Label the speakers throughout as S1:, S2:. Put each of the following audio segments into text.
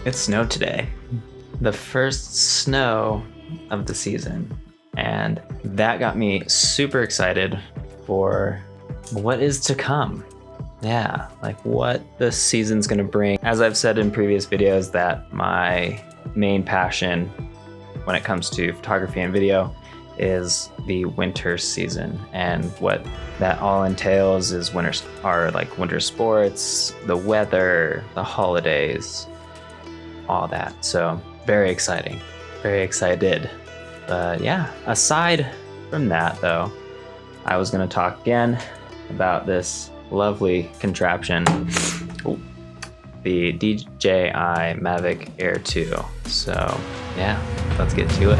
S1: It snowed today. The first snow of the season. And that got me super excited for what is to come. Yeah, like what the season's gonna bring. As I've said in previous videos, that my main passion when it comes to photography and video is the winter season, and what that all entails is winter sports, the weather, the holidays, all that. So very exciting, very excited. But yeah, aside from that though, I was gonna talk again about this lovely contraption, the DJI Mavic Air 2. So yeah, let's get to it.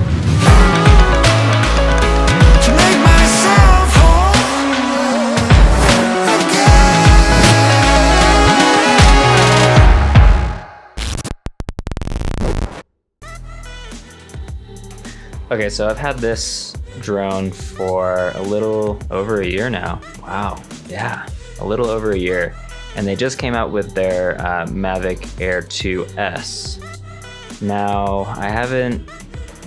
S1: Okay, so I've had this drone for a little over a year now. Wow, yeah, a little over a year. And they just came out with their Mavic Air 2S. Now, I haven't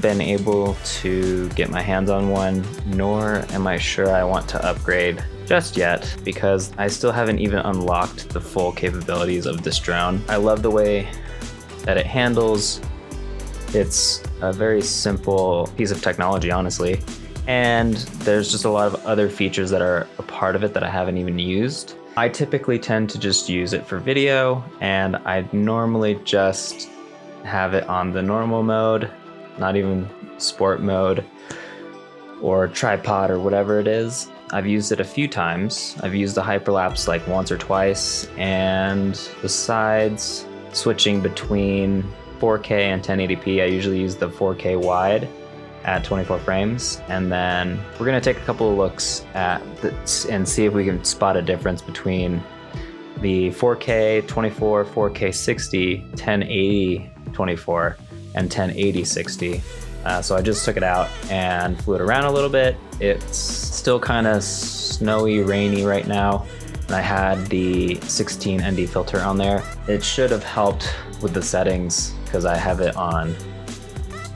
S1: been able to get my hands on one, nor am I sure I want to upgrade just yet, because I still haven't even unlocked the full capabilities of this drone. I love the way that it handles. It's a very simple piece of technology, honestly. And there's just a lot of other features that are a part of it that I haven't even used. I typically tend to just use it for video, and I normally just have it on the normal mode, not even sport mode or tripod or whatever it is. I've used it a few times. I've used the hyperlapse like once or twice, and besides switching between 4K and 1080p, I usually use the 4K wide at 24 frames. And then we're gonna take a couple of looks at this and see if we can spot a difference between the 4K 24, 4K 60, 1080 24, and 1080 60. So I just took it out and flew it around a little bit. It's still kind of snowy, rainy right now. And I had the 16 ND filter on there. It should have helped with the settings because I have it on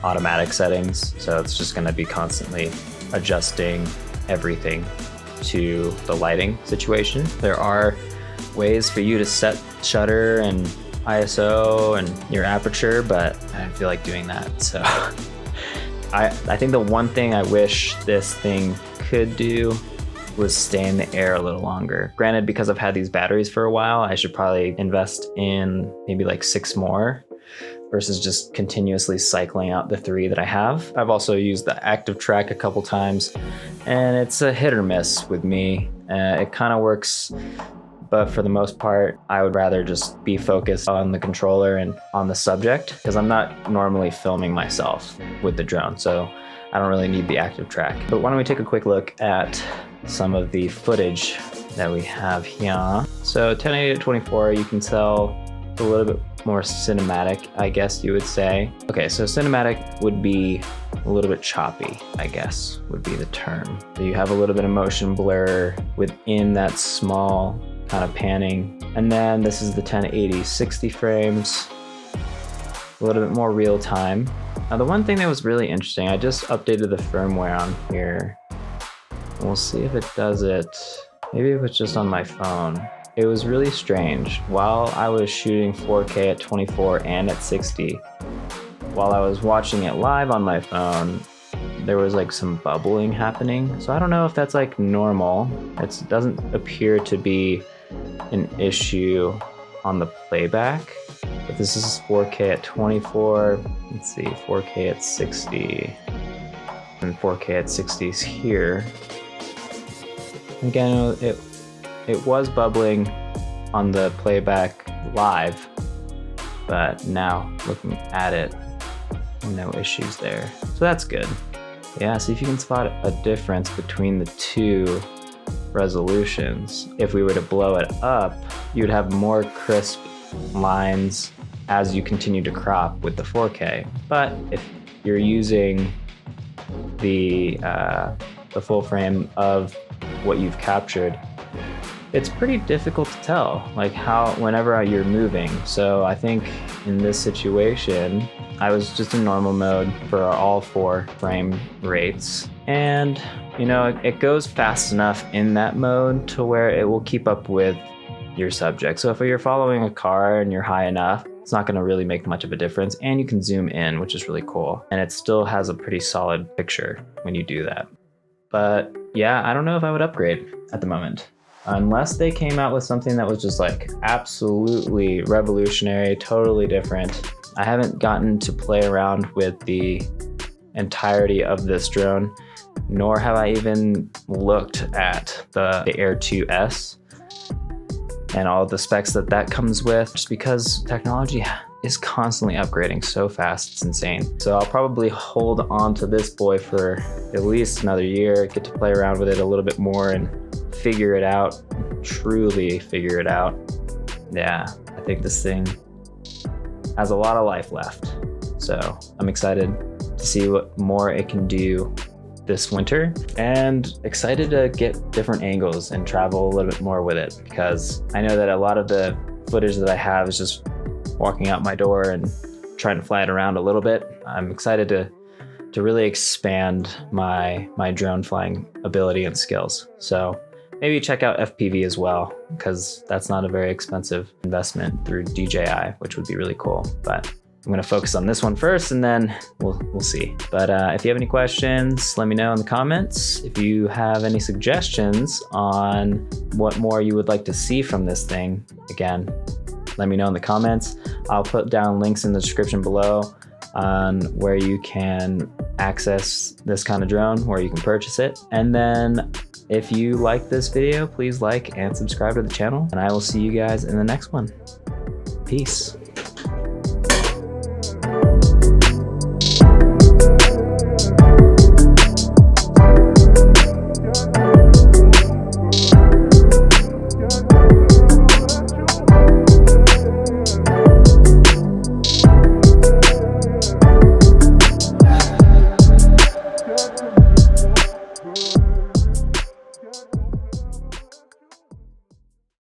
S1: automatic settings. So it's just gonna be constantly adjusting everything to the lighting situation. There are ways for you to set shutter and ISO and your aperture, but I don't feel like doing that. So I think the one thing I wish this thing could do was stay in the air a little longer. Granted, because I've had these batteries for a while, I should probably invest in maybe like 6 more versus just continuously cycling out the 3 that I have. I've also used the active track a couple times, and it's a hit or miss with me. It kind of works, but for the most part, I would rather just be focused on the controller and on the subject, because I'm not normally filming myself with the drone, so I don't really need the active track. But why don't we take a quick look at some of the footage that we have here. So 1080 to 24, you can tell it's a little bit more cinematic, I guess you would say. Okay, so cinematic would be a little bit choppy, I guess would be the term. So you have a little bit of motion blur within that small kind of panning. And then this is the 1080 60 frames, a little bit more real time. Now the one thing that was really interesting, I just updated the firmware on here. We'll see if it does it. Maybe if it's just on my phone. It was really strange. While I was shooting 4K at 24 and at 60, while I was watching it live on my phone, there was like some bubbling happening. So I don't know if that's like normal. It doesn't appear to be an issue on the playback. But this is 4K at 24. Let's see, 4K at 60. And 4K at 60 is here. Again, it was bubbling on the playback live, but now looking at it, no issues there. So that's good. Yeah, see if you can spot a difference between the two resolutions. If we were to blow it up, you'd have more crisp lines as you continue to crop with the 4K. But if you're using the full frame of what you've captured, it's pretty difficult to tell, like whenever you're moving. So I think in this situation, I was just in normal mode for all 4 frame rates. And you know, it goes fast enough in that mode to where it will keep up with your subject. So if you're following a car and you're high enough, it's not going to really make much of a difference. And you can zoom in, which is really cool. And it still has a pretty solid picture when you do that. But yeah, I don't know if I would upgrade at the moment. Unless they came out with something that was just like absolutely revolutionary, totally different. I haven't gotten to play around with the entirety of this drone, nor have I even looked at the Air 2S and all the specs that comes with, just because technology is constantly upgrading so fast, it's insane. So I'll probably hold on to this boy for at least another year, get to play around with it a little bit more and figure it out, truly figure it out. Yeah, I think this thing has a lot of life left. So I'm excited to see what more it can do this winter, and excited to get different angles and travel a little bit more with it, because I know that a lot of the footage that I have is just walking out my door and trying to fly it around a little bit. I'm excited to really expand my drone flying ability and skills. So maybe check out FPV as well, because that's not a very expensive investment through DJI, which would be really cool. But I'm gonna focus on this one first, and then we'll see. But if you have any questions, let me know in the comments. If you have any suggestions on what more you would like to see from this thing, again, let me know in the comments. I'll put down links in the description below on where you can access this kind of drone, where you can purchase it. And then if you like this video, please like and subscribe to the channel, and I will see you guys in the next one. Peace.